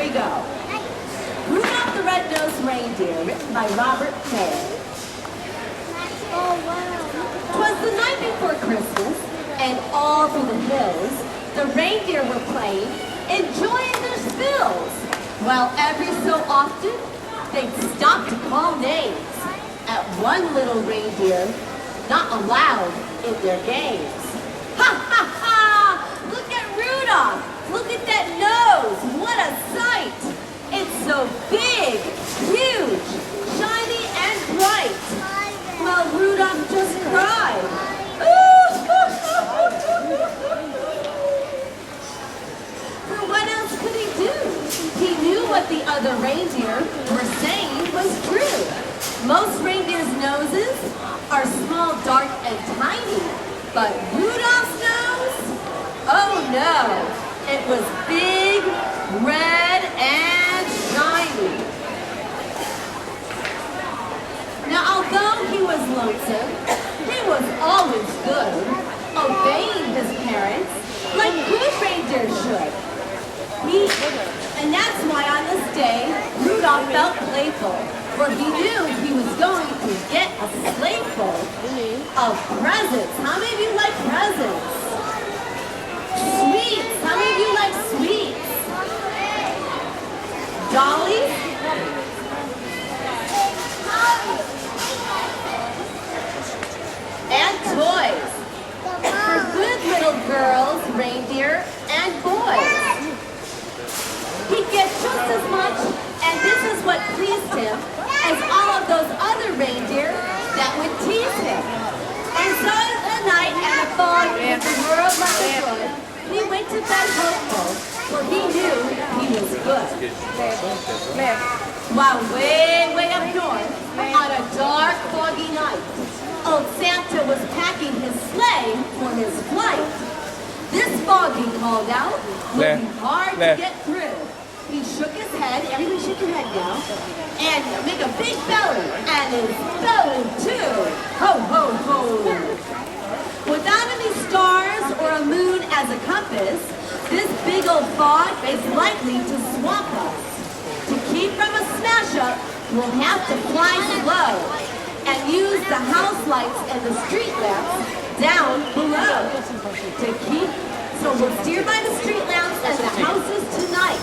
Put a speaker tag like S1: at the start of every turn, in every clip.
S1: we go. Rudolph the Red-Nosed Reindeer, written by Robert May.
S2: Oh, wow.
S1: 'Twas the night before Christmas, and all through the hills, the reindeer were playing, enjoying their spills, while every so often, they'd stop to call names at one little reindeer, not allowed in their games. Ha ha ha! Look at Rudolph! Look at that nose! What a sight! It's so big, huge, shiny and bright. Well, Rudolph just cried. For what else could he do? He knew what the other reindeer were saying was true. Most reindeers' noses are small, dark, and tiny. But Rudolph's nose? Oh no! It was big, red, and shiny. Now, although he was lonesome, he was always good, obeying his parents like good reindeer should. And that's why on this day, Rudolph felt playful, for he knew he was going to get a sleigh full of presents. How many of you like presents? Sweets. How many of you like sweets? Dollies? And toys. For good little girls, reindeer, and boys. He'd get just as much, and this is what pleased him, as all of those other reindeer that would tease him. And so at night, and a fog in the world like a good, he went to bed hopeful, for he knew he was good. While way up north, on a dark, foggy night, old Santa was packing his sleigh for his flight. This fog, he called out, would be hard to get through. He shook his head, everybody shook your head now, and make a big belly, and his belly too. Ho, ho, ho. Without any stars or a moon as a compass, this big old fog is likely to swamp us. To keep from a smash-up, we'll have to fly slow and use the house lights and the street lamps down below. So we'll steer by the street lamps and the houses tonight.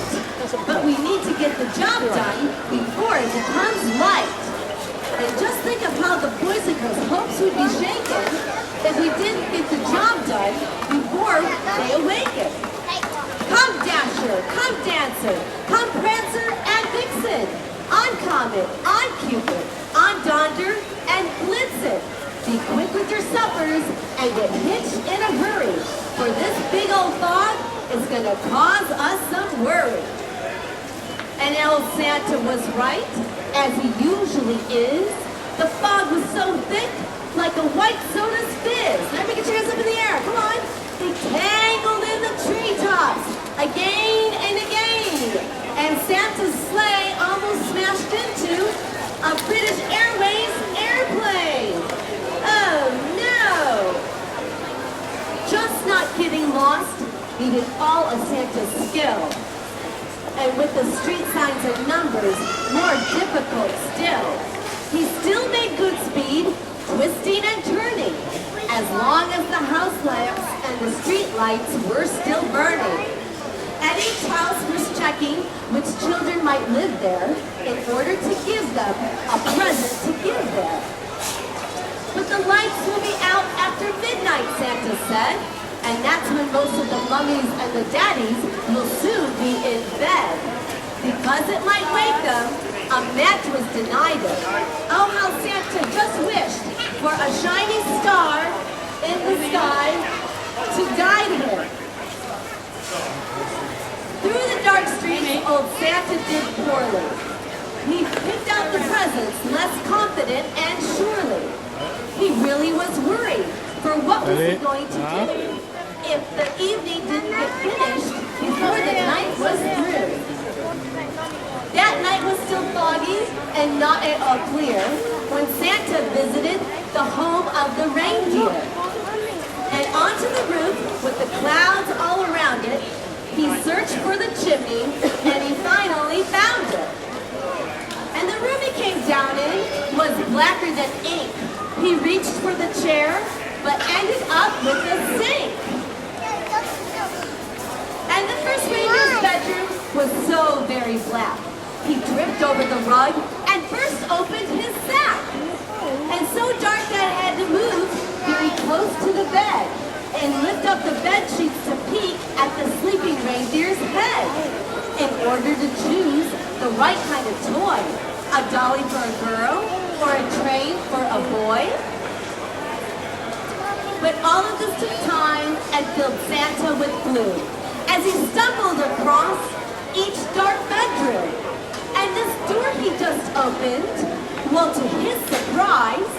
S1: But we need to get the job done before it becomes light. And just think of how the boys and girls' hopes would be shaken if we didn't get the job done before they awaken. Come Dasher, come Dancer, come Prancer and Vixen. On Comet, on Cupid, on Donder and Blitzen. Be quick with your suppers and get hitched in a hurry, for this big old fog is going to cause us some worry. And old Santa was right, as he usually is. The fog was so thick, like a white soda's fizz. Let me get your hands up in the air, come on. They tangled in the treetops, again and again. And Santa's sleigh almost smashed into a British Airways airplane. Oh no! Just not getting lost needed all of Santa's skill. And with the street signs and numbers more difficult still, he still made good speed, twisting and turning, as long as the house lamps and the street lights were still burning. At each house was checking which children might live there in order to give them a present to give there. But the lights will be out after midnight, Santa said, and that's when most of the mummies and the daddies will soon be in bed. Because it might wake them, a match was denied it. Oh, how Santa just wished for a shiny star in the sky to guide him. Through the dark streets, old Santa did poorly. He picked out the presents less confident and surely. He really was worried for what was he going to do if the evening didn't get finished before the night was through. That night was still foggy and not at all clear when Santa visited the home of the reindeer. And onto the roof with the clouds all around it, he searched for the chimney and he finally down in was blacker than ink. He reached for the chair, but ended up with the sink. And the first reindeer's bedroom was so very black. He tripped over the rug and burst opened his sack. And so dark that it had to move very close to the bed and lift up the bed sheets to peek at the sleeping reindeer's head in order to choose the right kind of toy. A dolly for a girl or a train for a boy. But all of this took time and filled Santa with gloom as he stumbled across each dark bedroom. And this door he just opened, well, to his surprise,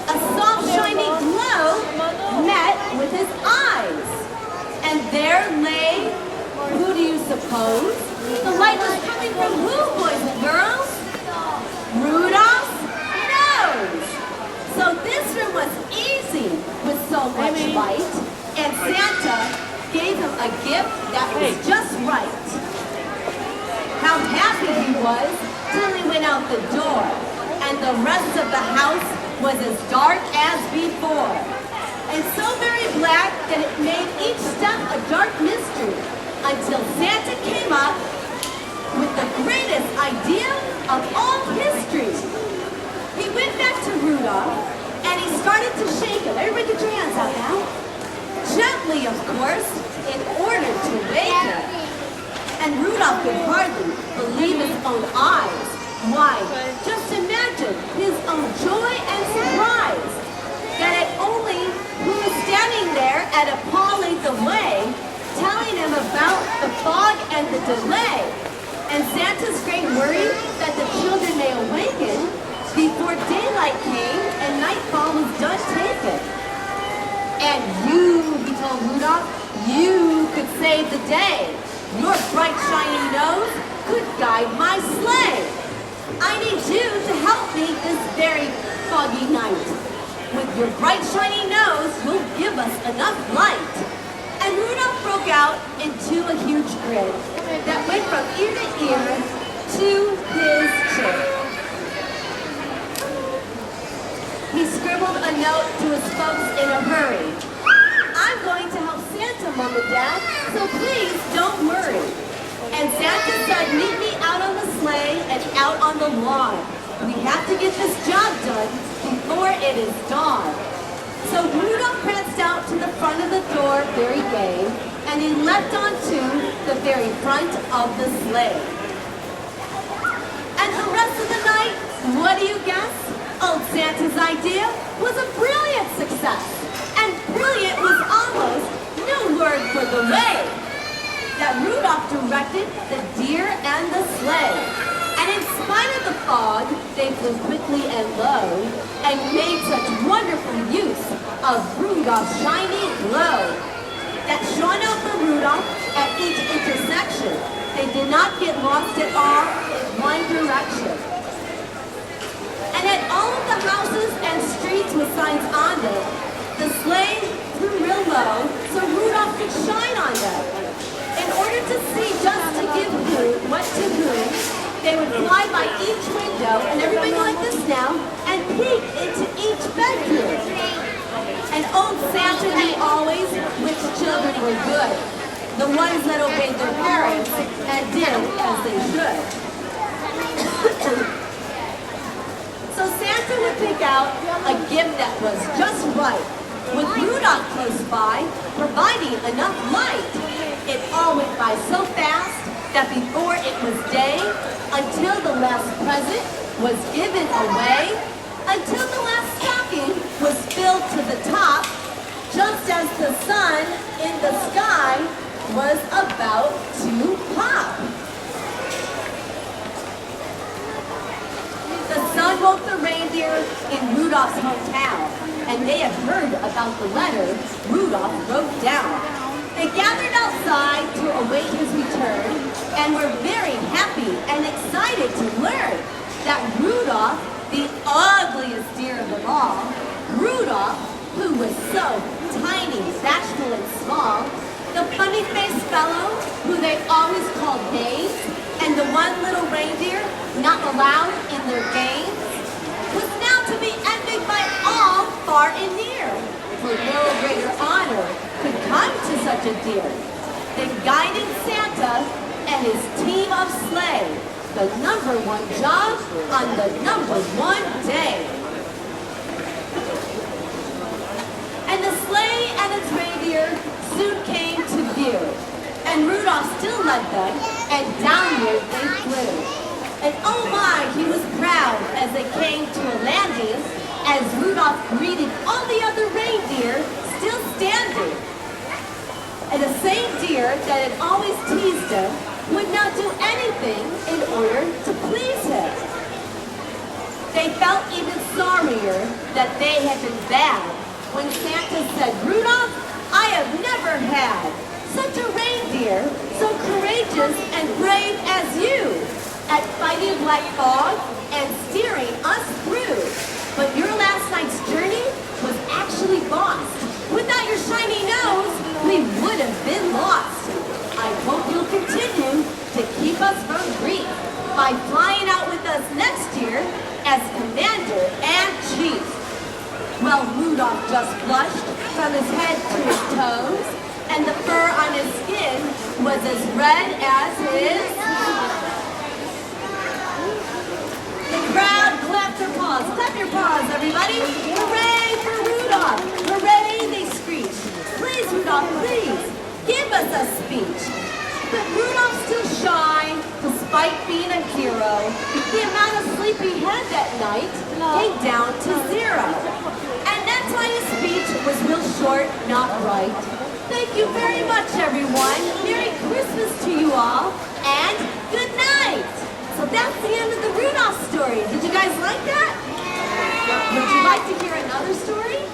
S1: a soft shiny glow met with his eyes. And there lay, who do you suppose? The light was coming from who, boys and girls? Rudolph's nose. So this room was easy with so much light, and Santa gave him a gift that was just right. How happy he was till he went out the door, and the rest of the house was as dark as before, and so very black that it made each step a dark mystery, until Santa came up with the greatest idea of all history. He went back to Rudolph, and he started to shake him. Everybody get your hands out now. Gently, of course, in order to wake him. And Rudolph could hardly believe his own eyes. Why, just imagine his own joy and surprise that at only who was standing there at a paw length away, telling him about the fog and the delay. And Santa's great worry that the children may awaken before daylight came and nightfall was done taken. And you, he told Rudolph, you could save the day. Your bright shiny nose could guide my sleigh. I need you to help me this very foggy night. With your bright shiny nose, you'll give us enough light. And Rudolph broke out into a huge grin that went from ear to ear to his chin. He scribbled a note to his folks in a hurry. I'm going to help Santa, Mom and Dad, so please don't worry. And Santa said, meet me out on the sleigh and out on the lawn. We have to get this job done before it is dawn. So Rudolph pranced out to the front of the door very gay, and he leapt onto the very front of the sleigh. And the rest of the night, what do you guess? Old Santa's idea was a brilliant success. And brilliant was almost no word for the way that Rudolph directed the deer and the sleigh. And in spite of the fog, they flew quickly and low and made such wonderful use of Rudolph's shiny glow that shone out for Rudolph at each intersection. They did not get lost at all in one direction. And at all of the houses and streets with signs on them, the sleigh flew real low so Rudolph could shine on them. In order to see just to give what to whom, they would fly by each window, and everybody like this now, and peek into each bedroom. And old Santa knew always which children were good, the ones that obeyed their parents and did as they should. So Santa would pick out a gift that was just right, with Rudolph close by, providing enough light. It all went by so fast that before it was day, until the last present was given away, until the last stocking was filled to the top, just as the sun in the sky was about to pop. The sun woke the reindeer in Rudolph's hometown, and they had heard about the letter Rudolph wrote down. They gathered outside to await his return and were very happy and excited to learn that Rudolph, the ugliest deer of them all, Rudolph, who was so tiny, bashful, and small, the funny-faced fellow who they always called names, and the one little reindeer not allowed in their games, far and near, for no greater honor could come to such a dear than guiding Santa and his team of sleigh, the #1 job on the #1 day. And the sleigh and its reindeer soon came to view, and Rudolph still led them, and downward they flew. And oh my, he was proud as they came to a landing, as Rudolph greeted all the other reindeer still standing. And the same deer that had always teased him would not do anything in order to please him. They felt even sorrier that they had been bad when Santa said, "Rudolph, I have never had such a reindeer, so courageous and brave as you, at fighting black fog and steering us through. But your last night's journey was actually lost. Without your shiny nose, we would have been lost. I hope you'll continue to keep us from grief by flying out with us next year as Commander and Chief." Well, Rudolph just blushed from his head to his toes, and the fur on his skin was as red as his. The crowd clapped their paws. Clap your paws, everybody. Hooray for Rudolph. Hooray, they screeched. Please, Rudolph, please, give us a speech. But Rudolph's still shy, despite being a hero. The amount of sleep he had that night came down to 0. And that's why his speech was real short, not bright. Thank you very much, everyone. Merry Christmas to you all, and good night. So that's the end of the Rudolph story. Did you guys like that? Would you like to hear another story?